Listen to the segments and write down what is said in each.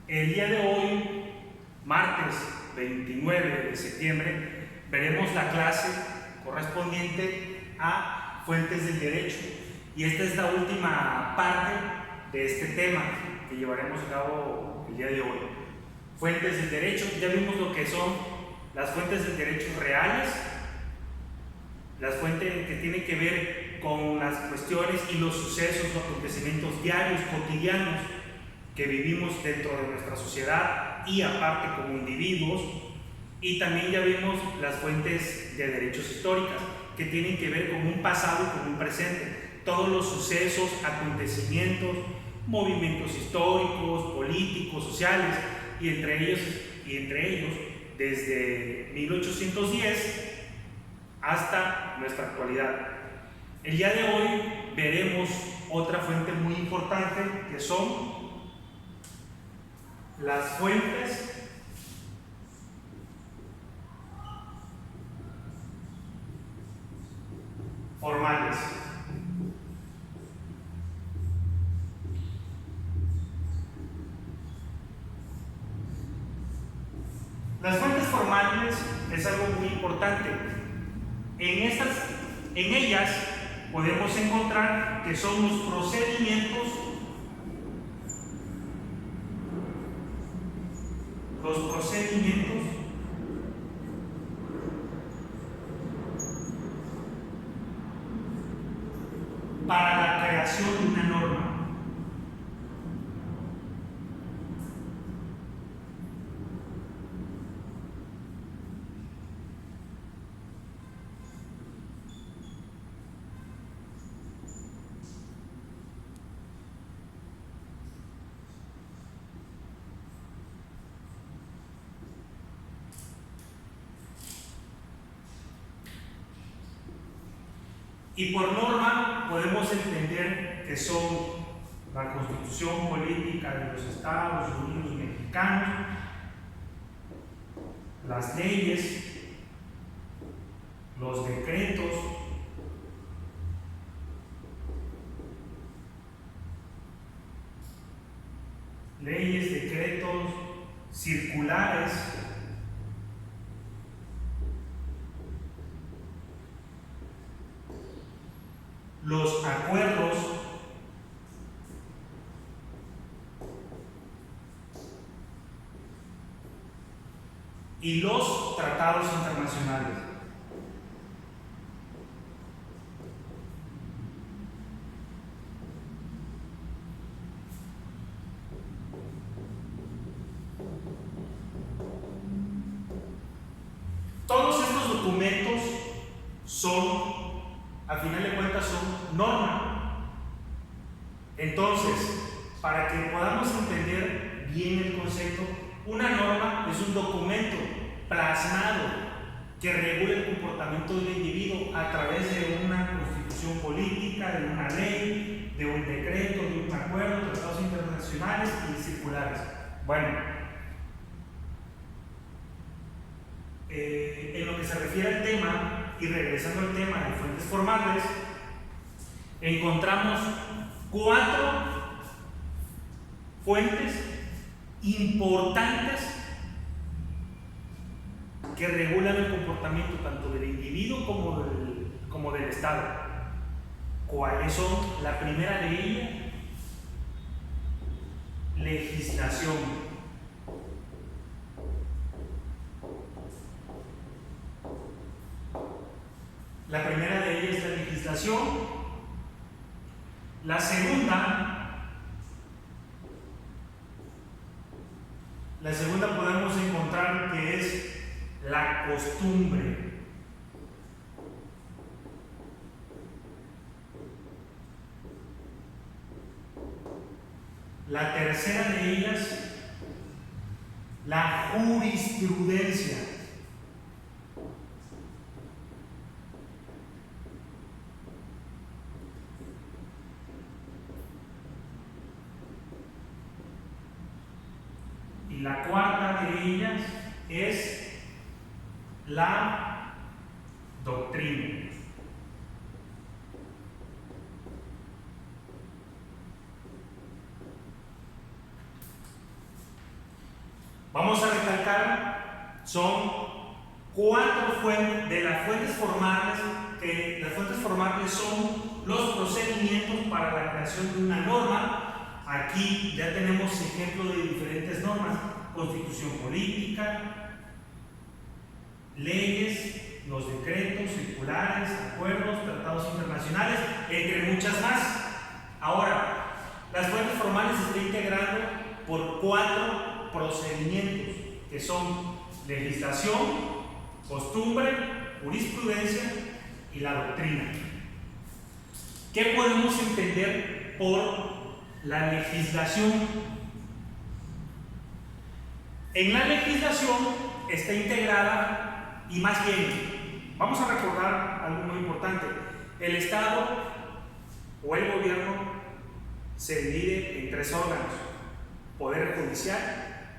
El día de hoy, martes 29 de septiembre, veremos la clase correspondiente a fuentes del derecho. Y esta es la última parte de este tema que llevaremos a cabo el día de hoy. Fuentes del derecho, ya vimos lo que son las fuentes del derecho reales, las fuentes que tienen que ver con las cuestiones y los sucesos o acontecimientos diarios, cotidianos que vivimos dentro de nuestra sociedad y aparte como individuos. Y también ya vimos las fuentes de derechos históricas que tienen que ver con un pasado y con un presente, todos los sucesos, acontecimientos, movimientos históricos, políticos, sociales, y entre ellos desde 1810 hasta nuestra actualidad. El día de hoy veremos otra fuente muy importante que son las fuentes formales. Las fuentes formales es algo muy importante. En ellas podemos encontrar que son los procedimientos para la creación de una norma. Y por norma podemos entender que son la Constitución Política de los Estados Unidos Mexicanos, las leyes, los decretos, circulares, los acuerdos, y los tratados internacionales. Todos estos documentos a final de cuentas, son norma. Entonces, para que podamos entender bien el concepto, una norma es un documento plasmado que regula el comportamiento del individuo a través de una constitución política, de una ley, de un decreto, de un acuerdo, tratados internacionales y circulares. Bueno, en lo que se refiere al tema, y regresando al tema de fuentes formales, encontramos 4 fuentes importantes que regulan el comportamiento tanto del individuo como del Estado. ¿Cuáles son? La primera de ellas, legislación. La primera de ellas es la legislación. La segunda podemos encontrar que es la costumbre. La tercera de ellas, la jurisprudencia. Y la cuarta de ellas es la doctrina. Vamos a recalcar, son 4 fuentes de las fuentes formales, que las fuentes formales son los procedimientos para la creación de una norma. Aquí ya tenemos ejemplos de diferentes normas: constitución política, leyes, los decretos, circulares, acuerdos, tratados internacionales, entre muchas más. Ahora, las fuentes formales se están integrando por 4 procedimientos, que son legislación, costumbre, jurisprudencia y la doctrina. ¿Qué podemos entender por la legislación? En la legislación está integrada, y más bien, vamos a recordar algo muy importante: el Estado o el gobierno se divide en 3 órganos: poder judicial,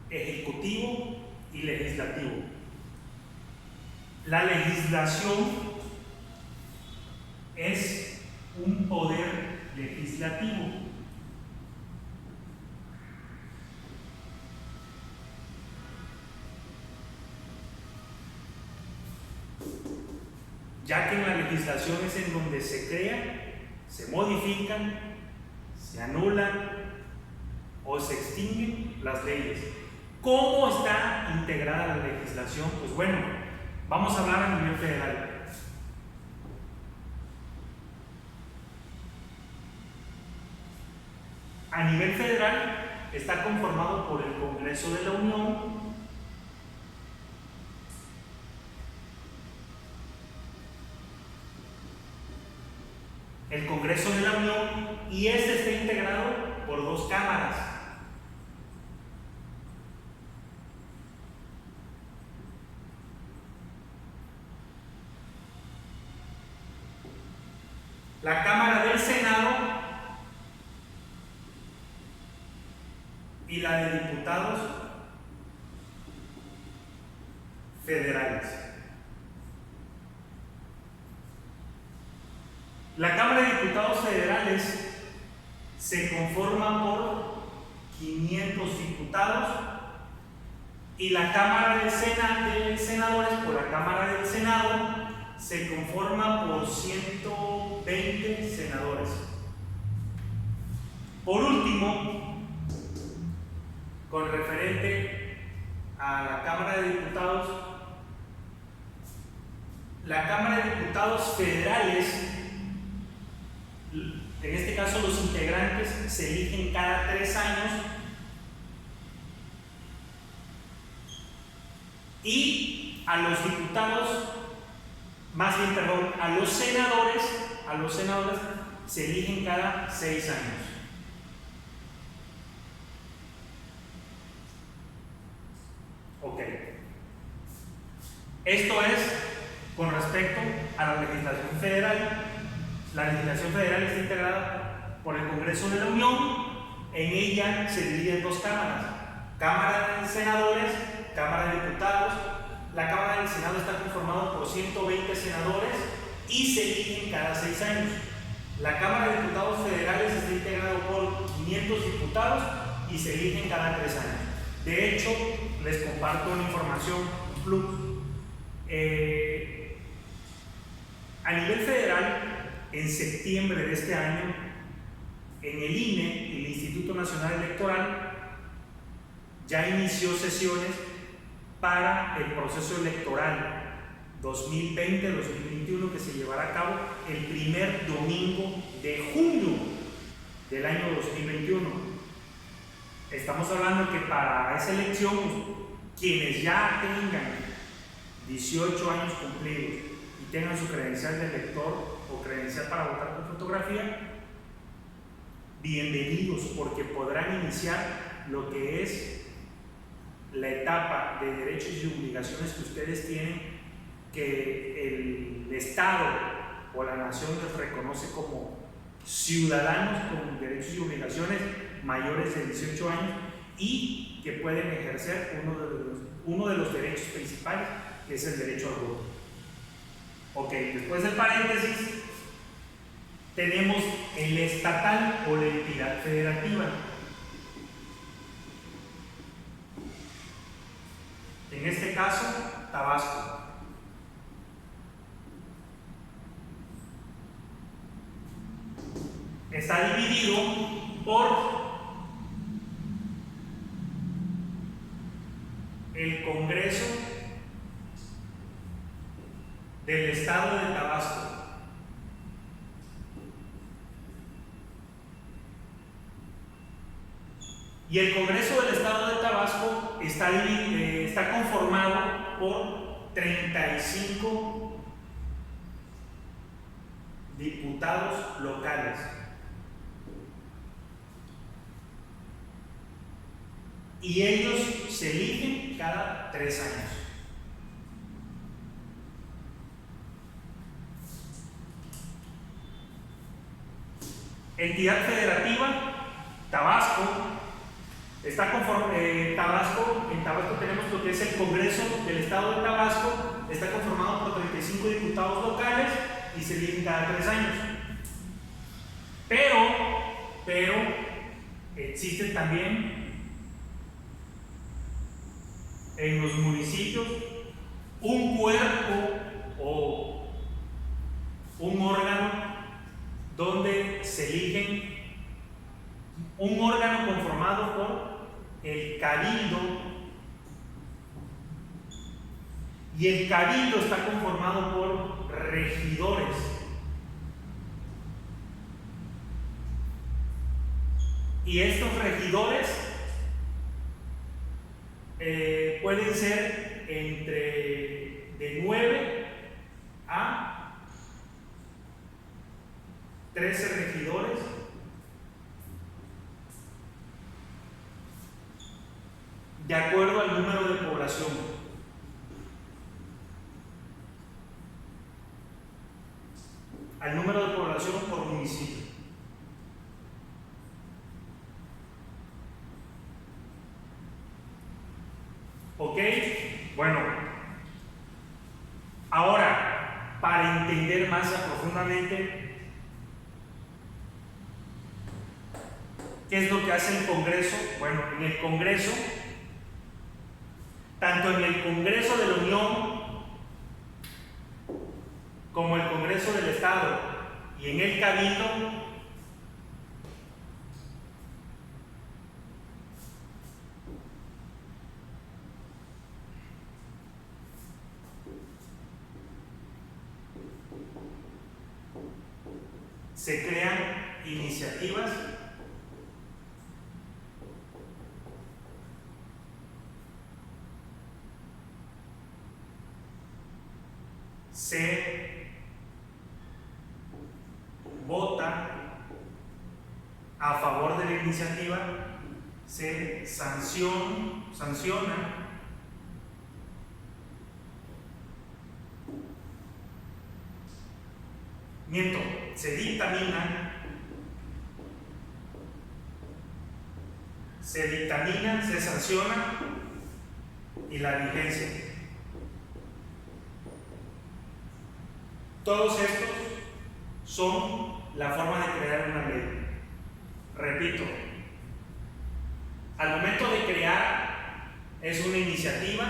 ejecutivo y legislativo. La legislación es un poder legislativo. Ya que en la legislación es en donde se crea, se modifican, se anulan o se extinguen las leyes. ¿Cómo está integrada la legislación? Pues bueno, vamos a hablar a nivel federal. A nivel federal está conformado por el Congreso de la Unión, y este está integrado por 2 cámaras. La Cámara del Senado y la de Diputados Federales. La Cámara de Diputados Federales se conforma por 500 diputados y la Cámara de Senadores, por la Cámara del Senado, se conforma por 120 senadores. Por último, con referente a la Cámara de Diputados, la Cámara de Diputados Federales, en este caso los integrantes se eligen cada 3 años, y a los diputados, más bien, perdón, a los senadores se eligen cada 6 años. Ok. Esto es con respecto a la legislación federal. La legislación federal está integrada por el Congreso de la Unión. En ella se divide en 2 cámaras: Cámara de Senadores, Cámara de Diputados. La Cámara del Senado está conformada por 120 senadores y se eligen cada 6 años. La Cámara de Diputados Federales está integrada por 500 diputados y se eligen cada 3 años. De hecho, les comparto una información plus. A nivel federal, en septiembre de este año, en el INE, el Instituto Nacional Electoral, ya inició sesiones para el proceso electoral 2020-2021, que se llevará a cabo el primer domingo de junio del año 2021. Estamos hablando que para esa elección, quienes ya tengan 18 años cumplidos y tengan su credencial de elector o credencial para votar con fotografía, bienvenidos, porque podrán iniciar lo que es la etapa de derechos y obligaciones que ustedes tienen, que el Estado o la nación les reconoce como ciudadanos con derechos y obligaciones mayores de 18 años y que pueden ejercer uno de los derechos principales, que es el derecho al voto. Ok, después del paréntesis tenemos el estatal o la entidad federativa. caso, Tabasco. Está dividido por el Congreso del Estado de Tabasco. Y el Congreso del Estado de Tabasco está conformado por 35 diputados locales. Y ellos se eligen cada 3 años. Entidad federativa, Tabasco. Está conforme, en Tabasco tenemos lo que es el Congreso del Estado de Tabasco. Está conformado por 35 diputados locales y se eligen cada 3 años. Pero existen también en los municipios un cuerpo o un órgano donde se eligen, un órgano conformado por el cabildo, y el cabildo está conformado por regidores. Y estos regidores pueden ser de 9 a 13 regidores, de acuerdo al número de población. Al número de población por municipio. ¿Ok? Bueno, ahora, para entender más profundamente qué es lo que hace el Congreso, bueno, en el Congreso, tanto en el Congreso de la Unión como el Congreso del Estado y en el Cabildo, se crean iniciativas se vota a favor de la iniciativa, se sanciona se dictamina, se sanciona y la vigencia. Todos estos son la forma de crear una ley. Repito, al momento de crear es una iniciativa,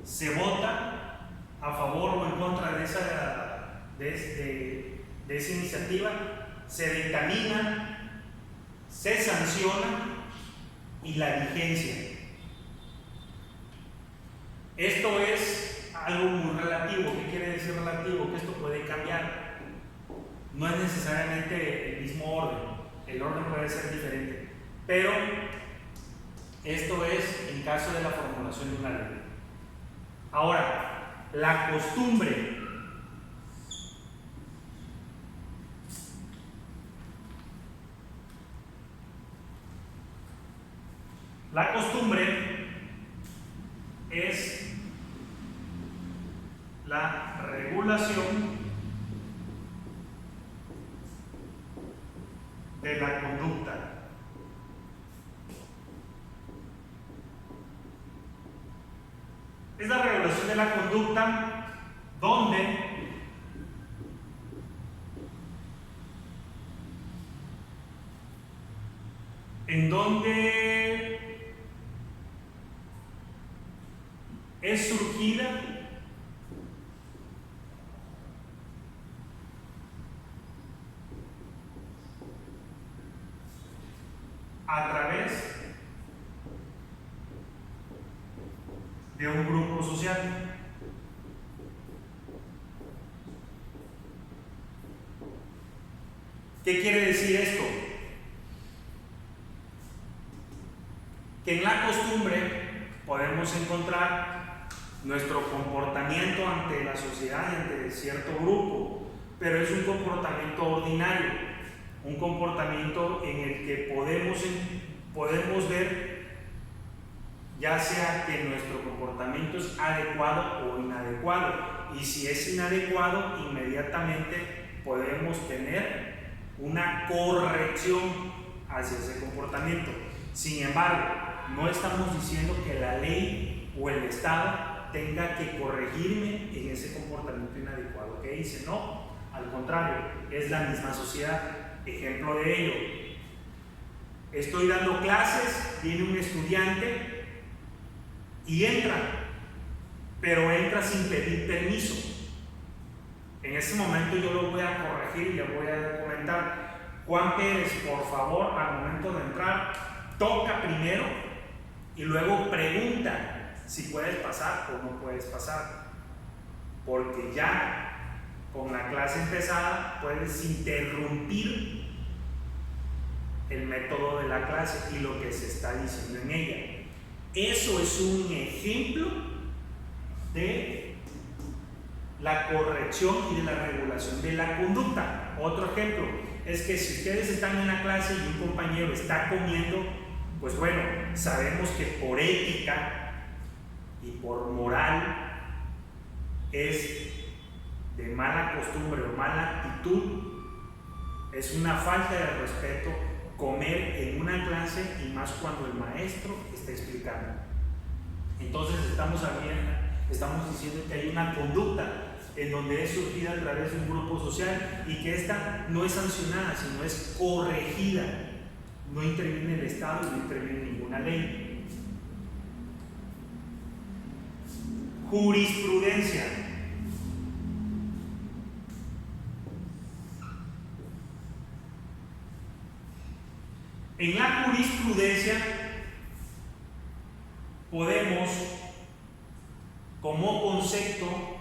se vota a favor o en contra de esa iniciativa, se dictamina, se sanciona y la vigencia. Esto es algo muy relativo. ¿Qué quiere decir relativo? Que esto puede cambiar. No es necesariamente el mismo orden. El orden puede ser diferente. Pero esto es en caso de la formulación de una ley. Ahora, la costumbre. La costumbre es la regulación de la conducta. Es la regulación de la conducta en donde es surgida a través de un grupo social. ¿Qué quiere decir esto? Que en la costumbre podemos encontrar nuestro comportamiento ante la sociedad y ante cierto grupo, pero es un comportamiento ordinario, un comportamiento en el que podemos ver ya sea que nuestro comportamiento es adecuado o inadecuado, y si es inadecuado, inmediatamente podemos tener una corrección hacia ese comportamiento. Sin embargo, no estamos diciendo que la ley o el Estado tenga que corregirme en ese comportamiento inadecuado que hice, no, al contrario, es la misma sociedad. Ejemplo de ello: estoy dando clases, viene un estudiante y entra, pero entra sin pedir permiso. En ese momento yo lo voy a corregir y le voy a comentar: Juan Pérez, por favor, al momento de entrar, toca primero y luego pregunta si puedes pasar o no puedes pasar, porque ya con la clase empezada puedes interrumpir el método de la clase y lo que se está diciendo en ella. Eso es un ejemplo de la corrección y de la regulación de la conducta. Otro ejemplo es que si ustedes están en la clase y un compañero está comiendo, pues bueno, sabemos que por ética y por moral es de mala costumbre o mala actitud, es una falta de respeto comer en una clase, y más cuando el maestro está explicando. Entonces estamos diciendo que hay una conducta en donde es surgida a través de un grupo social y que esta no es sancionada, sino es corregida. No interviene el Estado, no interviene ninguna ley. Jurisprudencia. En la jurisprudencia podemos, como concepto,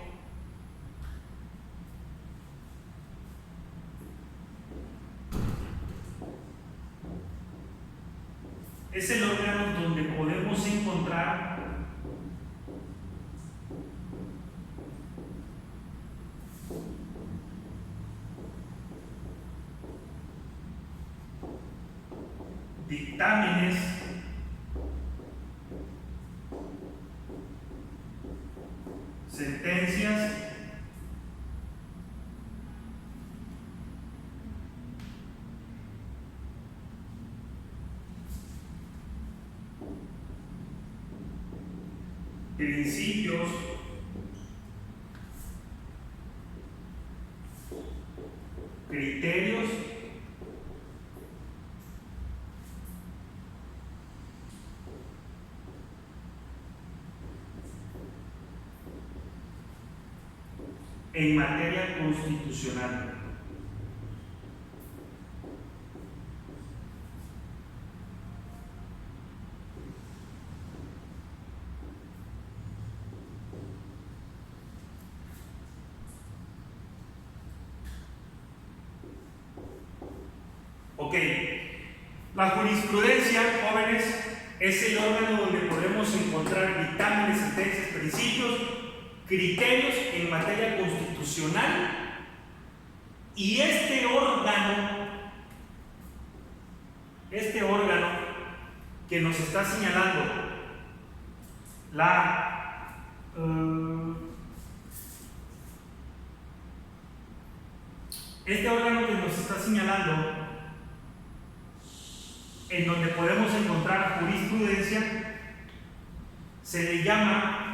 es el órgano donde podemos encontrar dictámenes sentencias principios criterios en materia constitucional. Ok, la jurisprudencia, jóvenes, es el órgano donde podemos encontrar dictámenes, sentencias, principios, criterios en materia constitucional, y este órgano que nos está señalando en donde podemos encontrar jurisprudencia, se le llama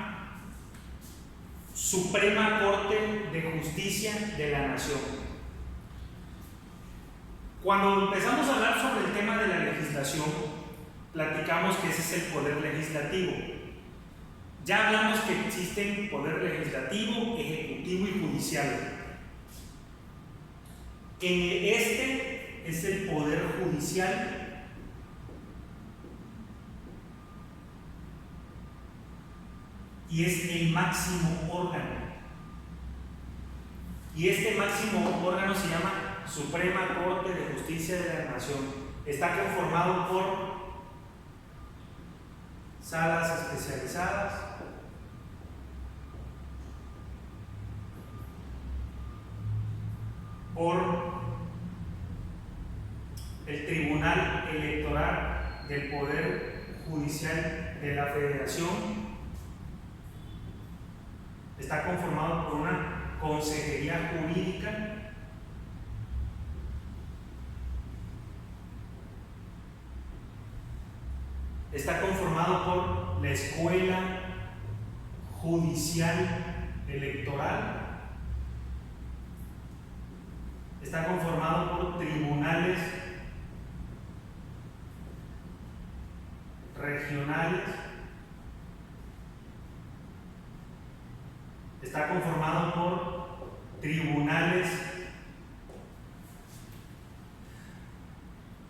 Suprema Corte de Justicia de la Nación. Cuando empezamos a hablar sobre el tema de la legislación, platicamos que ese es el poder legislativo. Ya hablamos que existen poder legislativo, ejecutivo y judicial. Este es el poder judicial y es el máximo órgano. Y este máximo órgano se llama Suprema Corte de Justicia de la Nación. Está conformado por salas especializadas, por el Tribunal Electoral del Poder Judicial de la Federación. Está conformado por una consejería jurídica, está conformado por la Escuela Judicial Electoral, está conformado por tribunales regionales, está conformado por tribunales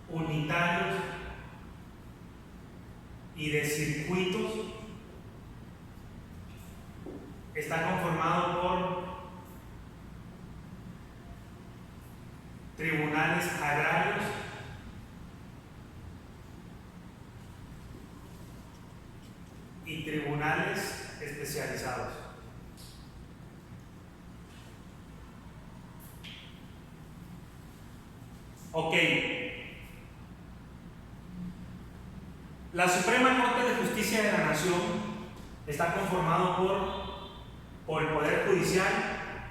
unitarios y de circuitos, está conformado por tribunales agrarios, y tribunales especializados. Ok. La Suprema Corte de Justicia de la Nación está conformado por el Poder Judicial,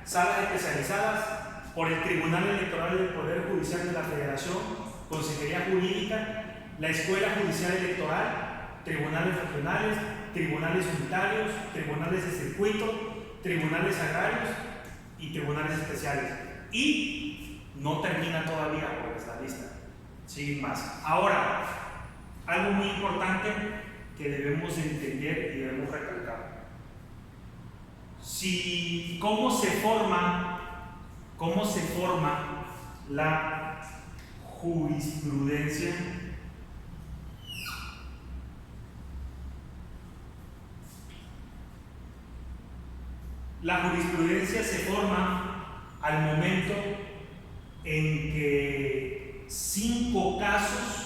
salas especializadas, por el Tribunal Electoral del Poder Judicial de la Federación, Consejería Jurídica, la Escuela Judicial Electoral, tribunales regionales, tribunales unitarios, tribunales de circuito, tribunales agrarios y tribunales especiales. Y no termina todavía, pues, la lista. Sigue más. Ahora, algo muy importante que debemos entender y debemos recalcar. ¿Cómo se forma la jurisprudencia? La jurisprudencia se forma al momento en que cinco casos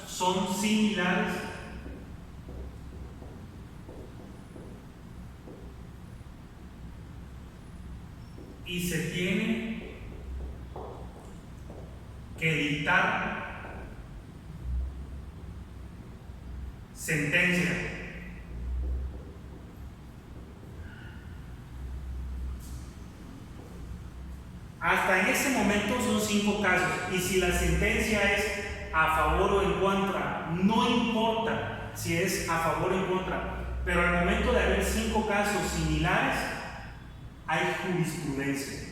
son similares y se tiene que dictar sentencia. Hasta en ese momento son 5 casos, y si la sentencia es a favor o en contra, no importa si es a favor o en contra, pero al momento de haber 5 casos similares, hay jurisprudencia,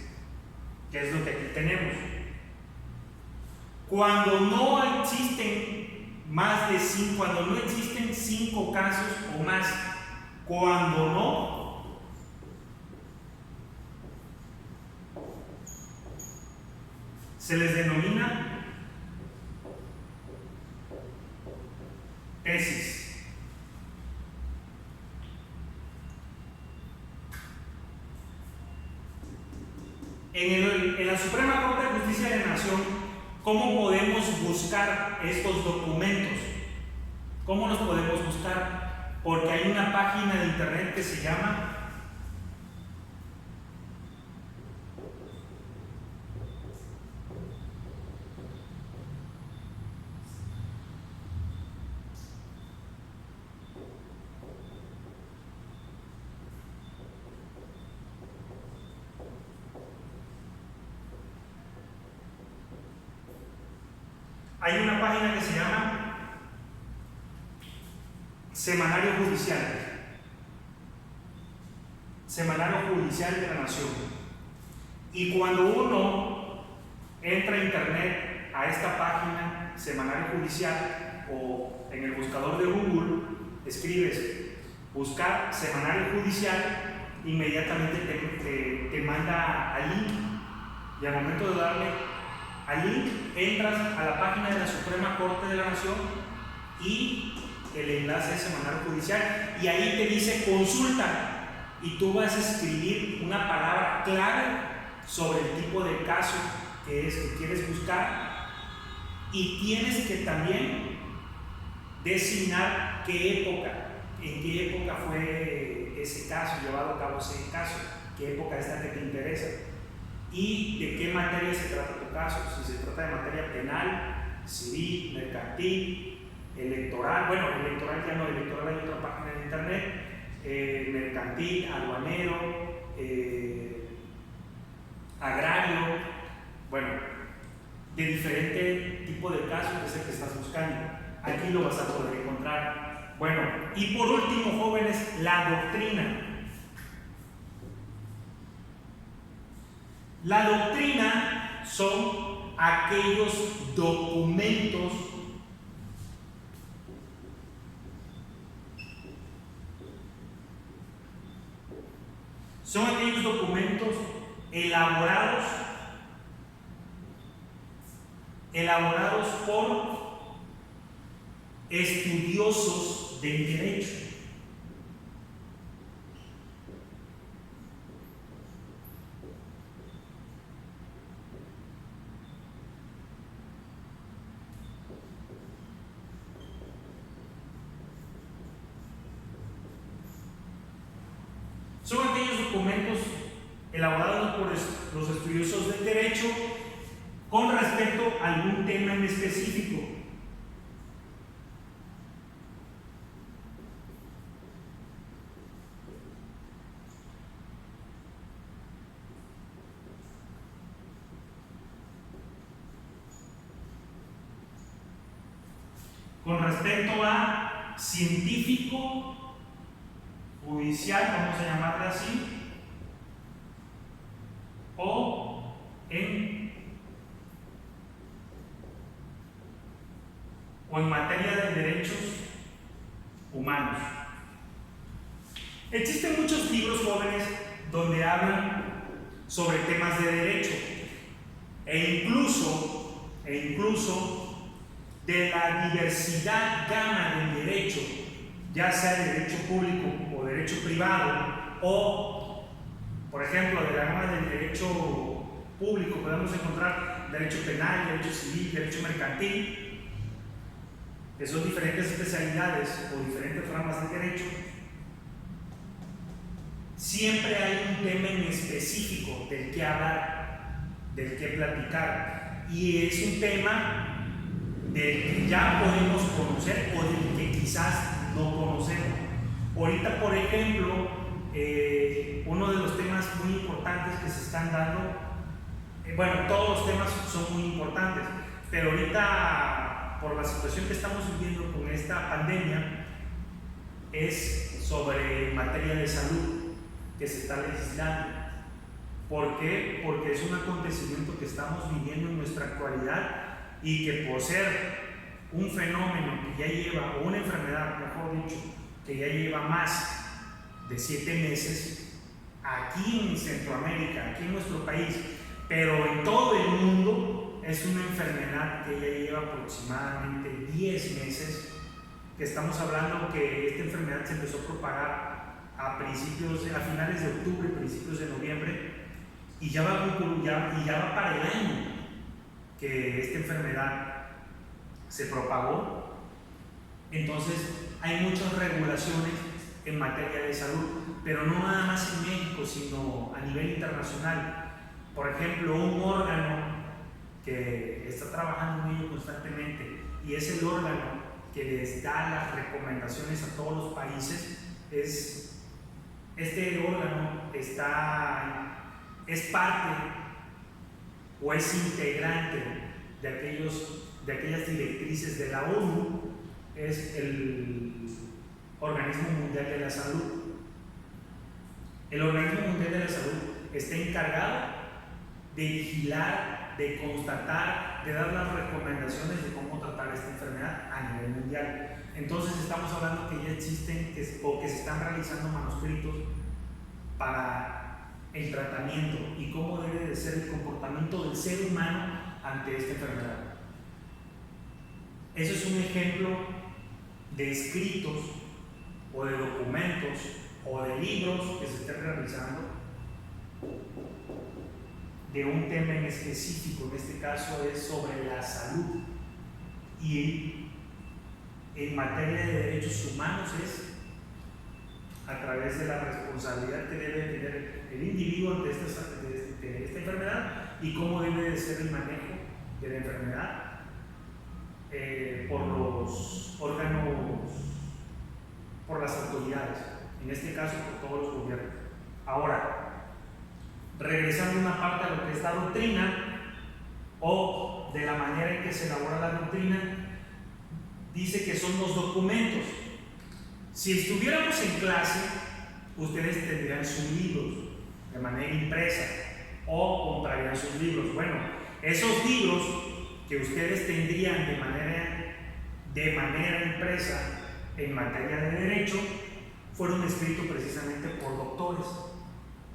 que es lo que aquí tenemos. Cuando no existen más de 5, cuando no existen 5 casos o más, cuando no, se les denomina tesis. En la Suprema Corte de Justicia de la Nación, ¿cómo podemos buscar estos documentos? ¿Cómo los podemos buscar? Porque hay una página de internet que se llama Semanario Judicial. Semanario Judicial de la Nación. Y cuando uno entra a internet a esta página, Semanario Judicial, o en el buscador de Google, escribes buscar Semanario Judicial, inmediatamente te manda al link. Y al momento de darle al link, entras a la página de la Suprema Corte de la Nación y el enlace de Semanario Judicial, y ahí te dice consulta, y tú vas a escribir una palabra clave sobre el tipo de caso que quieres buscar, y tienes que también designar en qué época fue ese caso, llevado a cabo ese caso, qué época es la que te interesa y de qué materia se trata tu caso, si se trata de materia penal, civil, mercantil, electoral. Bueno, electoral ya no, electoral hay otra página de internet, mercantil, aduanero, agrario, bueno, de diferente tipo de caso que es el que estás buscando. Aquí lo vas a poder encontrar. Bueno, y por último, jóvenes, la doctrina. La doctrina son aquellos documentos elaborados por estudiosos del derecho. Son aquellos documentos elaborados por los estudiosos del derecho con respecto a algún tema en específico. Con respecto a científico, judicial, vamos a llamarle así, o en materia de derechos humanos. Existen muchos libros, jóvenes, donde hablan sobre temas de derecho e incluso de la diversidad gama del derecho, ya sea derecho público o derecho privado, o por ejemplo de la gama del derecho público podemos encontrar derecho penal, derecho civil, derecho mercantil, que son diferentes especialidades o diferentes ramas del derecho. Siempre hay un tema en específico del que hablar, del que platicar, y es un tema del que ya podemos conocer o del que quizás no conocemos. Ahorita, por ejemplo, uno de los temas muy importantes que se están dando, bueno, todos los temas son muy importantes, pero ahorita, por la situación que estamos viviendo con esta pandemia, es sobre materia de salud que se está legislando. ¿Por qué? Porque es un acontecimiento que estamos viviendo en nuestra actualidad y que por ser un fenómeno que ya lleva, o una enfermedad, mejor dicho, que ya lleva más de 7 meses aquí en Centroamérica, aquí en nuestro país, pero en todo el mundo, es una enfermedad que ya lleva aproximadamente 10 meses, que estamos hablando que esta enfermedad se empezó a propagar a finales de octubre, principios de noviembre, y ya va para el año que esta enfermedad se propagó. Entonces hay muchas regulaciones en materia de salud, pero no nada más en México, sino a nivel internacional. Por ejemplo, un órgano que está trabajando en ello constantemente, y es el órgano que les da las recomendaciones a todos los países, este órgano es parte o es integrante de aquellas directrices de la ONU, es el Organismo Mundial de la Salud. El Organismo Mundial de la Salud está encargado de vigilar, de constatar, de dar las recomendaciones de cómo tratar esta enfermedad a nivel mundial. Entonces estamos hablando que ya existen o que se están realizando manuscritos para el tratamiento y cómo debe de ser el comportamiento del ser humano ante esta enfermedad. Eso es un ejemplo de escritos o de documentos o de libros que se estén realizando de un tema en específico. En este caso es sobre la salud, y en materia de derechos humanos es a través de la responsabilidad que debe tener el individuo ante esta enfermedad y cómo debe de ser el manejo de la enfermedad por los órganos, por las autoridades, en este caso por todos los gobiernos. Ahora, regresando una parte a lo que es la doctrina o de la manera en que se elabora la doctrina, dice que son los documentos. Si estuviéramos en clase, ustedes tendrían sus libros de manera impresa o comprarían sus libros. Bueno, esos libros que ustedes tendrían de manera impresa en materia de derecho fueron escritos precisamente por doctores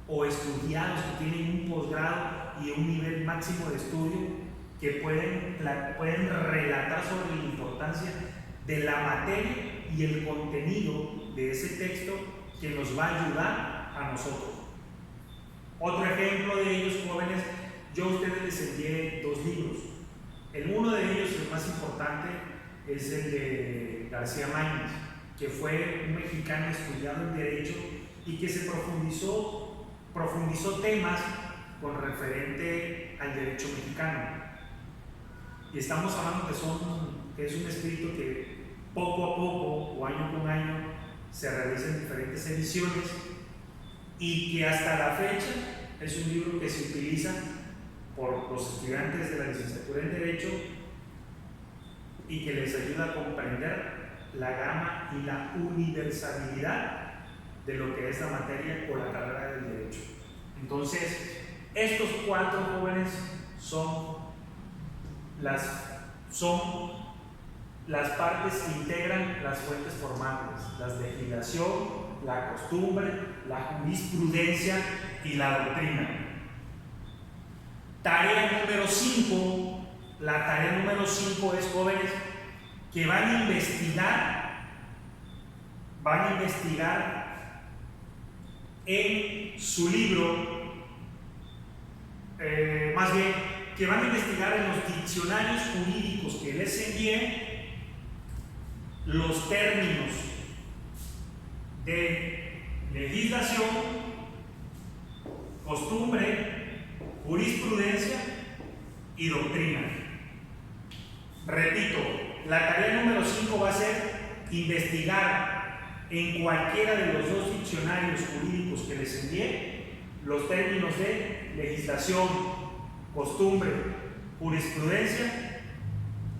o estudiados que tienen un posgrado y un nivel máximo de estudio, que pueden relatar sobre la importancia de la materia y el contenido de ese texto que nos va a ayudar a nosotros. Otro ejemplo de ellos, jóvenes, yo a ustedes les envié 2 libros. Uno de ellos, el más importante, es el de García Márquez, que fue un mexicano estudiado en Derecho y que se profundizó temas con referente al derecho mexicano. Y estamos hablando que es un escrito que poco a poco o año con año se realizan diferentes ediciones y que hasta la fecha es un libro que se utiliza por los estudiantes de la licenciatura en Derecho y que les ayuda a comprender la gama y la universalidad de lo que es la materia o la carrera del derecho. Entonces, estos 4 jóvenes son las partes que integran las fuentes formales: la legislación, la costumbre, la jurisprudencia y la doctrina. Tarea número 5. La tarea número 5 es, jóvenes, que van a investigar en su libro, más bien, que van a investigar en los diccionarios jurídicos que les envié los términos de legislación, costumbre, jurisprudencia y doctrina. Repito, la tarea número 5 va a ser investigar en cualquiera de los 2 diccionarios jurídicos que les envié los términos de legislación, costumbre, jurisprudencia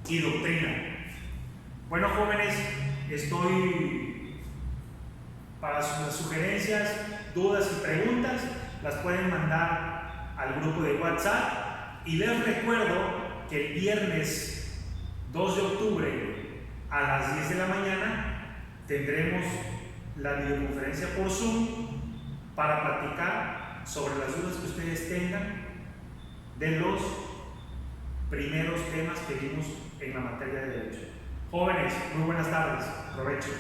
y doctrina. Bueno, jóvenes, estoy para sus sugerencias, dudas y preguntas, las pueden mandar al grupo de WhatsApp, y les recuerdo que el viernes 2 de octubre a las 10 de la mañana tendremos la videoconferencia por Zoom para platicar sobre las dudas que ustedes tengan de los primeros temas que vimos en la materia de derecho. Jóvenes, muy buenas tardes, provecho.